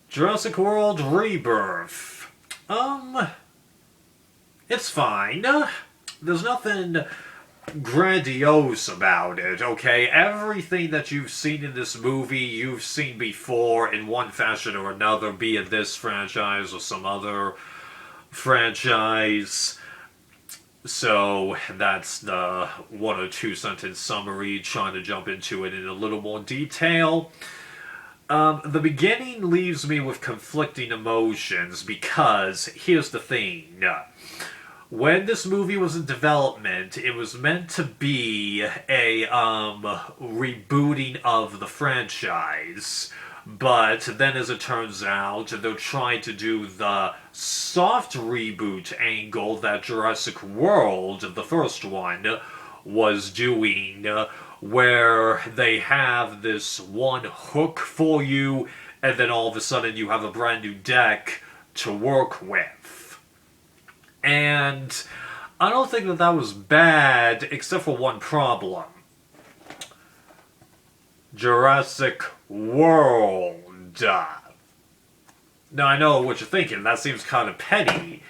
Jurassic World Rebirth. It's fine. There's nothing grandiose about it, okay? Everything that you've seen in this movie, you've seen before in one fashion or another, be it this franchise or some other franchise. So that's the one or two sentence summary, trying to jump into it in a little more detail. The beginning leaves me with conflicting emotions because here's the thing. When this movie was in development, it was meant to be a rebooting of the franchise. But then, as it turns out, they're trying to do the soft reboot angle that Jurassic World, the first one, was doing, where they have this one hook for you, and then all of a sudden you have a brand new deck to work with. And I don't think that was bad, except for one problem. Jurassic World. Now, I know what you're thinking. That seems kind of petty,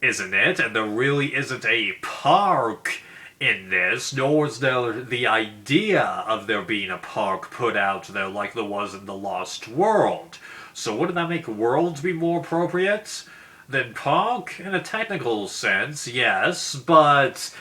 isn't it? And there really isn't a park in this, nor is there the idea of there being a park put out there like there was in The Lost World. So wouldn't that make World be more appropriate than park? In a technical sense, yes, but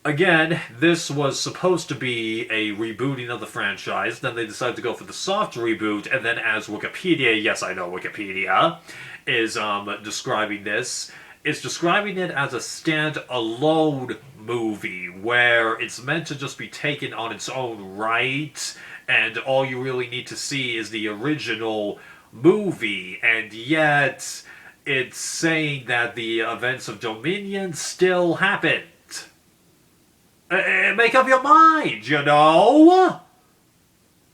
again, this was supposed to be a rebooting of the franchise, then they decided to go for the soft reboot, and then as Wikipedia, yes I know Wikipedia, is describing this, it's describing it as a stand-alone movie, where it's meant to just be taken on its own right, and all you really need to see is the original movie, and yet it's saying that the events of Dominion still happened. Make up your mind, you know?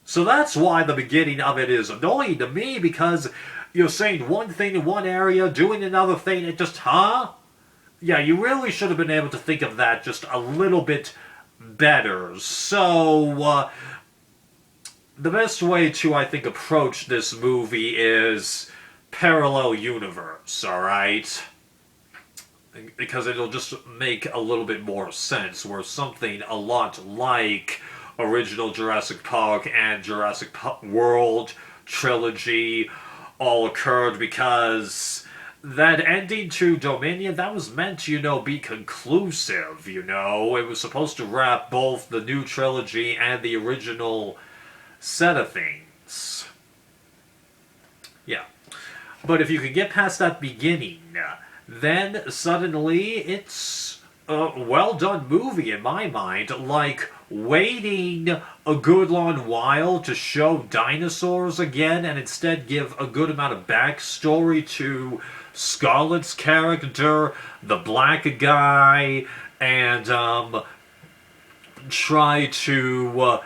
So that's why the beginning of it is annoying to me, because you're saying one thing in one area, doing another thing, it just, huh? Yeah, you really should have been able to think of that just a little bit better. So, the best way to, I think, approach this movie is parallel universe, alright? Because it'll just make a little bit more sense, where something a lot like original Jurassic Park and Jurassic World trilogy all occurred, because that ending to Dominion, that was meant to, be conclusive, It was supposed to wrap both the new trilogy and the original set of things. Yeah. But if you could get past that beginning, then suddenly it's a well-done movie in my mind, like waiting a good long while to show dinosaurs again and instead give a good amount of backstory to Scarlett's character, the black guy, and try to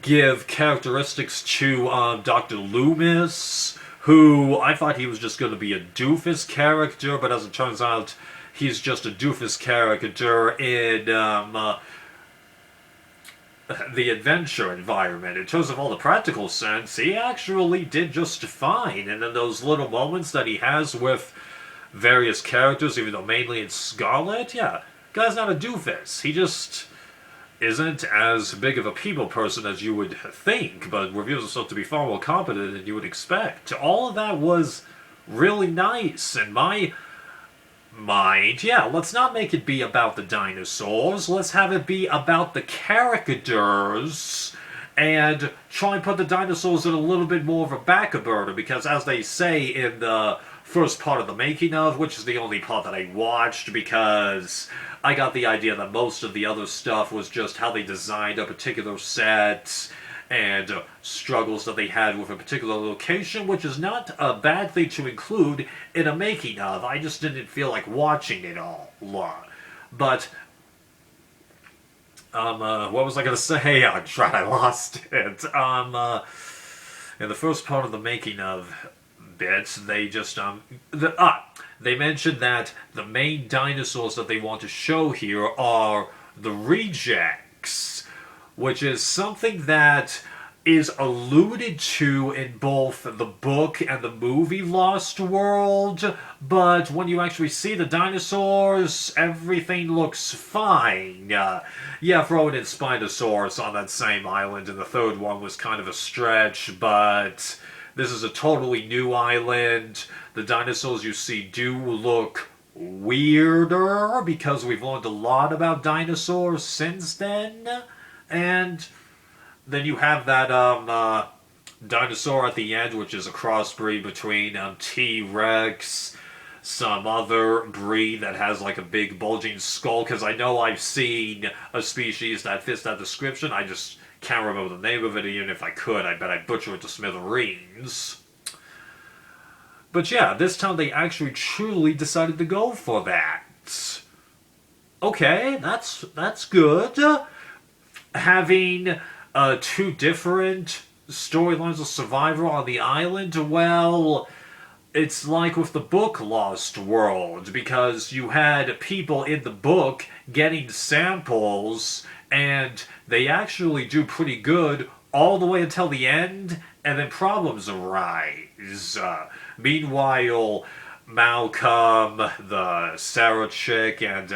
give characteristics to Dr. Loomis, who I thought he was just going to be a doofus character, but as it turns out, he's just a doofus character in the adventure environment. In terms of all the practical sense, he actually did just fine. And then those little moments that he has with various characters, even though mainly it's Scarlett, yeah, guy's not a doofus. He just isn't as big of a people person as you would think, but reveals himself to be far more competent than you would expect. All of that was really nice, in my mind. Yeah, let's not make it be about the dinosaurs, let's have it be about the characters, and try and put the dinosaurs in a little bit more of a back burner, because as they say in the first part of the making of, which is the only part that I watched, because I got the idea that most of the other stuff was just how they designed a particular set and struggles that they had with a particular location, which is not a bad thing to include in a making of. I just didn't feel like watching it all. But, what was I going to say? Oh, God, I lost it. In the first part of the making of bits, they just, they mentioned that the main dinosaurs that they want to show here are the rejects, which is something that is alluded to in both the book and the movie Lost World, but when you actually see the dinosaurs, everything looks fine. Yeah, throwing in Spinosaurus on that same island in the third one was kind of a stretch, but this is a totally new island. The dinosaurs you see do look weirder because we've learned a lot about dinosaurs since then, and then you have that dinosaur at the end, which is a crossbreed between T-Rex, some other breed that has like a big bulging skull, because I know I've seen a species that fits that description. I just can't remember the name of it. Even if I could, I bet I'd butcher it to smithereens. But yeah, this time they actually truly decided to go for that. Okay, that's good. Having two different storylines of survival on the island, well, it's like with the book Lost World, because you had people in the book getting samples, and they actually do pretty good all the way until the end, and then problems arise. Meanwhile, Malcolm, the Sarah chick, and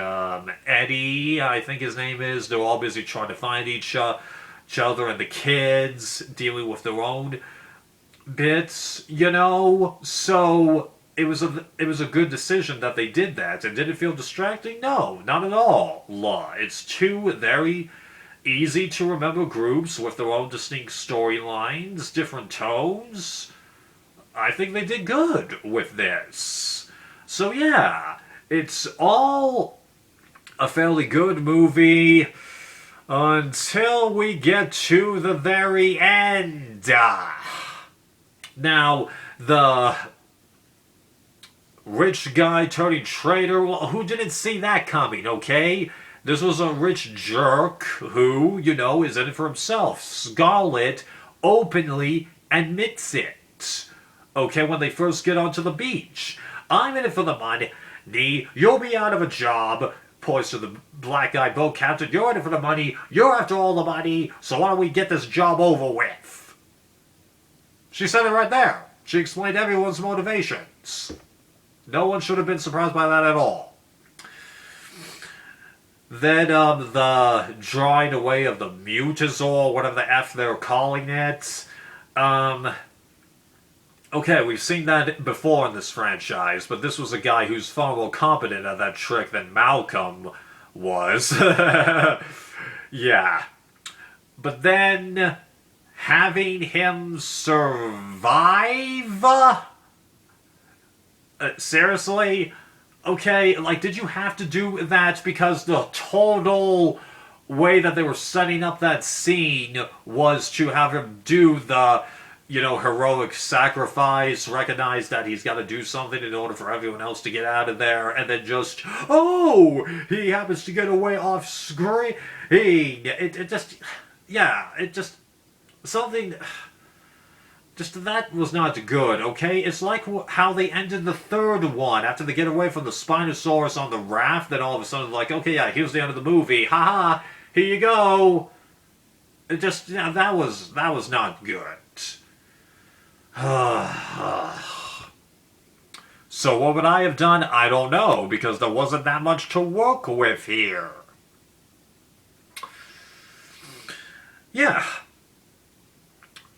Eddie, I think his name is, they're all busy trying to find each other, and the kids dealing with their own bits, you know. So it was a good decision that they did that. And did it feel distracting? No, not at all. It's two very easy to remember groups with their own distinct storylines, different tones. I think they did good with this. So yeah, it's all a fairly good movie until we get to the very end. Now, the rich guy turning traitor, well, who didn't see that coming, okay? This was a rich jerk who, you know, is in it for himself. Scarlett openly admits it. Okay, when they first get onto the beach. I'm in it for the money. You'll be out of a job. Points to the black guy boat captain. You're in it for the money. You're after all the money. So why don't we get this job over with? She said it right there. She explained everyone's motivations. No one should have been surprised by that at all. Then the drawing away of the Mutazor, whatever the F they're calling it. Okay, we've seen that before in this franchise, but this was a guy who's far more competent at that trick than Malcolm was. Yeah. But then, having him survive? Seriously? Okay, like, did you have to do that because the total way that they were setting up that scene was to have him do the, you know, heroic sacrifice, recognize that he's got to do something in order for everyone else to get out of there, and then just, oh, he happens to get away off screen. It just, something, just that was not good, okay? It's like how they ended the third one, after they get away from the Spinosaurus on the raft, then all of a sudden, like, okay, yeah, here's the end of the movie, haha, here you go. It just, yeah, that was not good. So what would I have done? I don't know, because there wasn't that much to work with here. Yeah.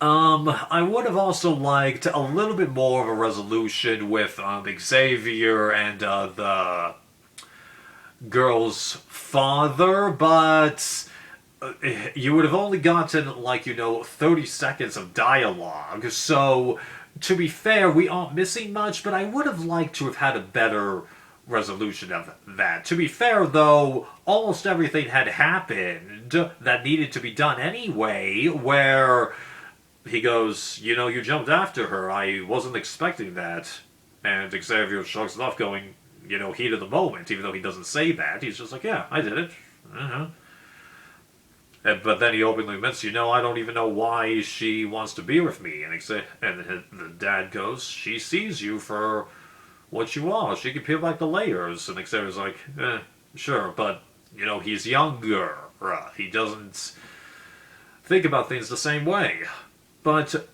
I would have also liked a little bit more of a resolution with Xavier and the girl's father, but you would have only gotten, like, 30 seconds of dialogue. So, to be fair, we aren't missing much, but I would have liked to have had a better resolution of that. To be fair, though, almost everything had happened that needed to be done anyway, where he goes, you jumped after her, I wasn't expecting that. And Xavier shrugs it off, going, heat of the moment, even though he doesn't say that. He's just like, yeah, I did it. But then he openly admits, I don't even know why she wants to be with me. And the dad goes, she sees you for what you are. She can peel back the layers. And Xavier's like, sure, but, he's younger. He doesn't think about things the same way. But,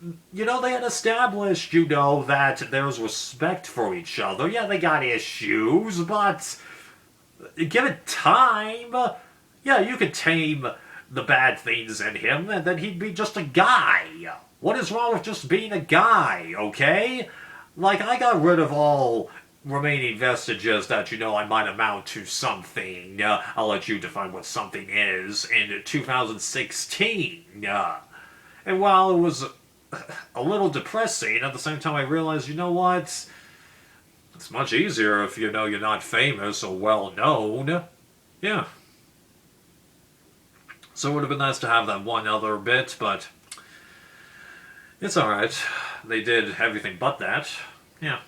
they had established, that there's respect for each other. Yeah, they got issues, but give it time. Yeah, you could tame the bad things in him, and then he'd be just a guy. What is wrong with just being a guy, okay? Like, I got rid of all remaining vestiges that, I might amount to something. I'll let you define what something is in 2016. And while it was a little depressing, at the same time I realized, what? It's much easier if you're not famous or well known. Yeah. So it would have been nice to have that one other bit, but it's alright. They did everything but that. Yeah.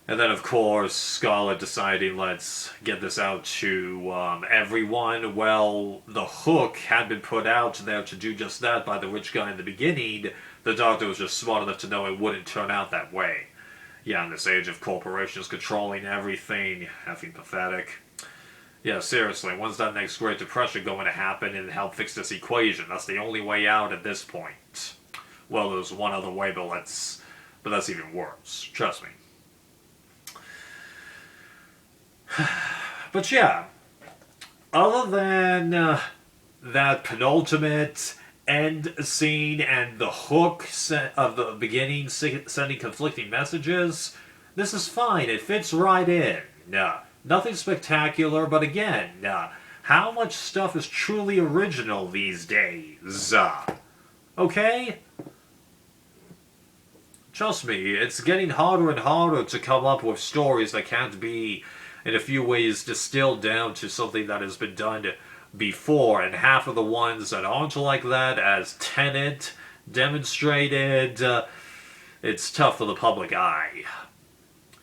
And then, of course, Scarlet deciding, let's get this out to everyone. Well, the hook had been put out there to do just that by the rich guy in the beginning. The Doctor was just smart enough to know it wouldn't turn out that way. Yeah, in this age of corporations controlling everything, effing pathetic. Yeah, seriously, when's that next Great Depression going to happen and help fix this equation? That's the only way out at this point. Well, there's one other way, but that's even worse. Trust me. But yeah, other than that penultimate end scene and the hook of the beginning sending conflicting messages, this is fine. It fits right in. Nothing spectacular, but again, how much stuff is truly original these days? Okay? Trust me, it's getting harder and harder to come up with stories that can't be, in a few ways, distilled down to something that has been done before, and half of the ones that aren't like that, as Tenet demonstrated, it's tough for the public eye.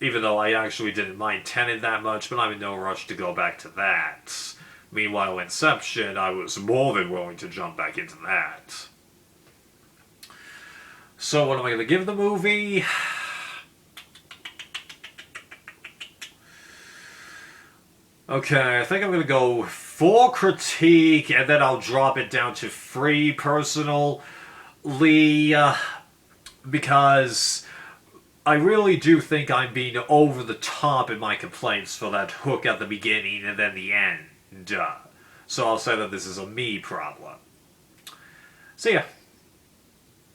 Even though I actually didn't mind Tenet that much, but I'm in no rush to go back to that. Meanwhile, Inception, I was more than willing to jump back into that. So what am I going to give the movie? Okay, I think I'm going to go 4 critique, and then I'll drop it down to 3 personally, because I really do think I'm being over the top in my complaints for that hook at the beginning and then the end. So I'll say that this is a me problem. See ya.